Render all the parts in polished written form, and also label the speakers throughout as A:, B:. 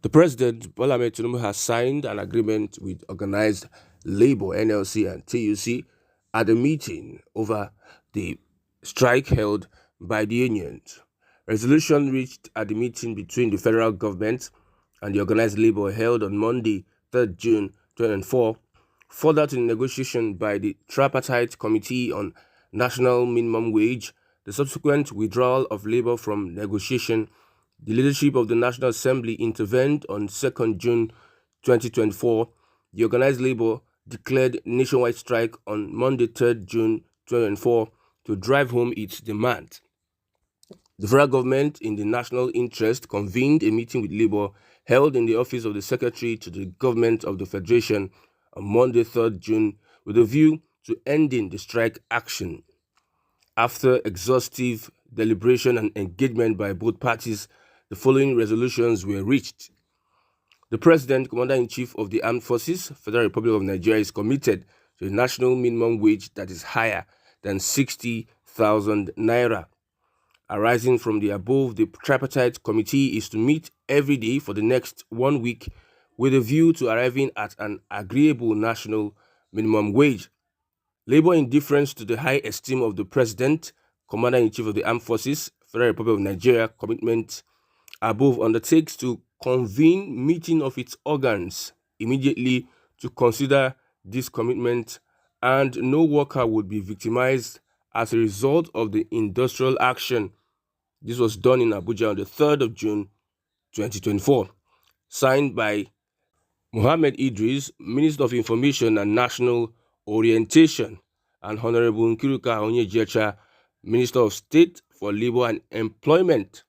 A: The president, Bola Ahmed Tinubu, has signed an agreement with organized labor (NLC) and TUC at a meeting over the strike held by the unions. Resolution reached at the meeting between the federal government and the organized labor held on Monday, 3rd June 2004, further to the negotiation by the tripartite Committee on National Minimum Wage, the subsequent withdrawal of labor from negotiation. The leadership of the National Assembly intervened on 2nd June 2024. The organized labor declared nationwide strike on Monday, 3rd June 2024 to drive home its demand. The federal government, in the national interest, convened a meeting with labor held in the office of the Secretary to the Government of the Federation on Monday, 3rd June, with a view to ending the strike action. After exhaustive deliberation and engagement by both parties, the following resolutions were reached. The President, Commander-in-Chief of the Armed Forces, Federal Republic of Nigeria, is committed to a national minimum wage that is higher than 60,000 naira. Arising from the above, the tripartite committee is to meet every day for the next 1 week with a view to arriving at an agreeable national minimum wage. Labor, in deference to the high esteem of the President, Commander-in-Chief of the Armed Forces, Federal Republic of Nigeria, commitment above undertakes to convene meeting of its organs immediately to consider this commitment, and no worker would be victimized as a result of the industrial action. This was done in Abuja on the 3rd of June 2024. Signed by Mohammed Idris, Minister of Information and National Orientation, and Honorable Nkiruka Onyejecha, Minister of State for Labor and Employment.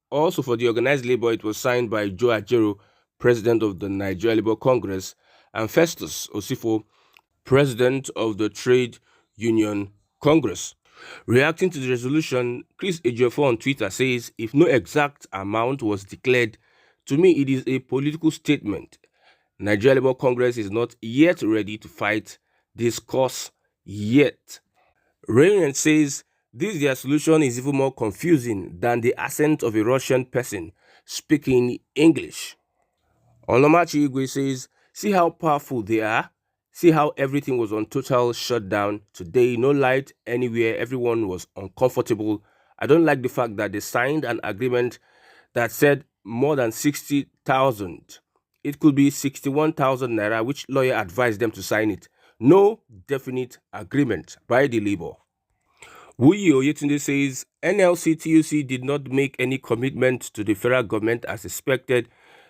A: Also for the organized labor, it was signed by Joe Ajaero, President of the Nigeria Labour Congress, and Festus Osifo, President of the Trade Union Congress. Reacting to the resolution, Chris Ejiofor on Twitter says, "If no exact amount was declared, to me it is a political statement. Nigeria Labour Congress is not yet ready to fight this cause yet." Raymond says, "This their solution is even more confusing than the accent of a Russian person speaking English." Olomachi Igwe says, "See how powerful they are. See how everything was on total shutdown. Today, no light anywhere. Everyone was uncomfortable. I don't like the fact that they signed an agreement that said more than 60,000. It could be 61,000 naira, which lawyer advised them to sign it. No definite agreement by the labor." Wuyi Oyetunde says, "NLC-TUC did not make any commitment to the federal government as expected.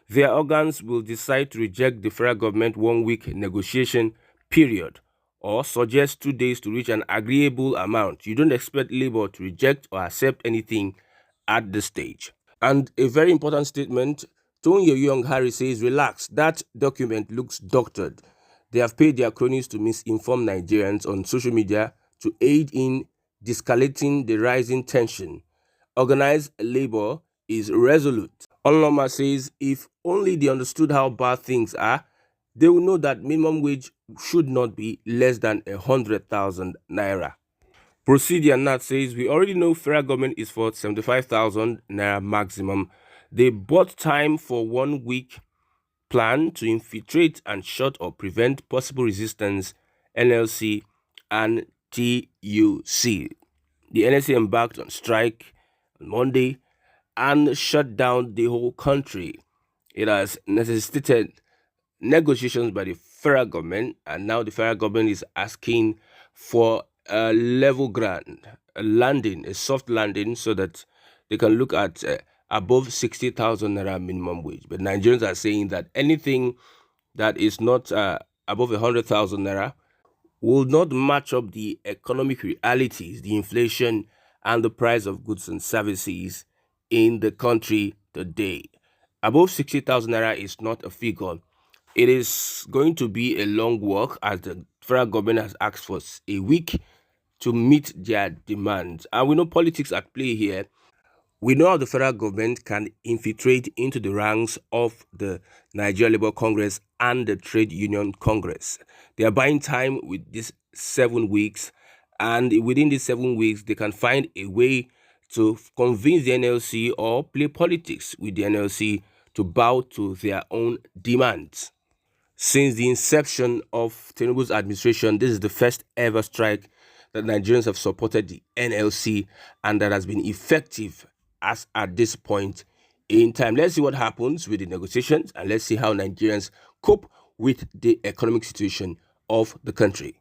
A: Their organs will decide to reject the federal government 1 week negotiation period or suggest 2 days to reach an agreeable amount. You don't expect labor to reject or accept anything at this stage." And a very important statement, Tony Young Harry says, "Relax, that document looks doctored. They have paid their cronies to misinform Nigerians on social media to aid in de-escalating the rising tension. Organized labor is resolute." Onloma says, "If only they understood how bad things are, they will know that minimum wage should not be less than 100,000 naira." Procedure Nat says, "We already know federal government is for 75,000 naira maximum. They bought time for 1 week plan to infiltrate and shut or prevent possible resistance, NLC and TUC." The NLC embarked on strike on Monday and shut down the whole country. It has necessitated negotiations by the federal government, and now the federal government is asking for a level ground, a landing, a soft landing, so that they can look at above 60,000 naira minimum wage. But Nigerians are saying that anything that is not above 100,000 naira will not match up the economic realities, the inflation, and the price of goods and services in the country today. Above 60,000 naira is not a figure. It is going to be a long walk, as the federal government has asked for a week to meet their demands. And we know politics at play here. We know how the federal government can infiltrate into the ranks of the Nigeria Labour Congress and the Trade Union Congress. They are buying time with these 7 weeks, and within these 7 weeks, they can find a way to convince the NLC or play politics with the NLC to bow to their own demands. Since the inception of Tinubu's administration, this is the first ever strike that Nigerians have supported the NLC and that has been effective as at this point in time. Let's see what happens with the negotiations and let's see how Nigerians cope with the economic situation of the country.